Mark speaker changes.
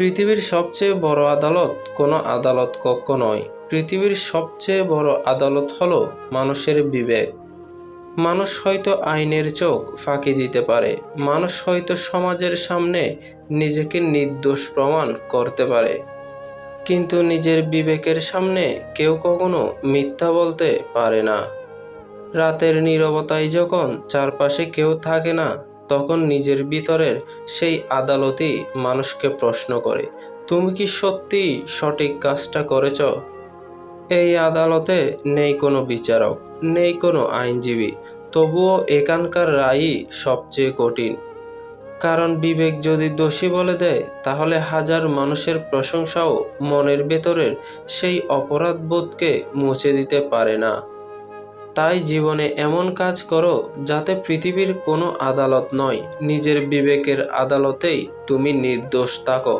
Speaker 1: পৃথিবীর সবচেয়ে বড় আদালত কোনো আদালত কক্ষ নয়। পৃথিবীর সবচেয়ে বড় আদালত হলো মানুষের বিবেক। মানুষ হয়তো আইনের চোখ ফাঁকি দিতে পারে, মানুষ হয়তো সমাজের সামনে নিজেকে নির্দোষ প্রমাণ করতে পারে, কিন্তু নিজের বিবেকের সামনে কেউ কখনো মিথ্যা বলতে পারে না। রাতের নীরবতায় যখন চারপাশে কেউ থাকে না, তখন নিজের ভিতরের সেই আদালতই মানুষকে প্রশ্ন করে, তুমি কি সত্যি সঠিক কাজটা করেছ? এই আদালতে নেই কোনো বিচারক, নেই কোনো আইনজীবী, তবুও এখানকার রায়ই সবচেয়ে কঠিন। কারণ বিবেক যদি দোষী বলে দেয়, তাহলে হাজার মানুষের প্রশংসাও মনের ভেতরের সেই অপরাধবোধকে মুছে দিতে পারে না। তাই জীবনে এমন কাজ করো যাতে পৃথিবীর কোনো আদালত নয়, নিজের বিবেকের আদালতেই তুমি নির্দোষ থাকো।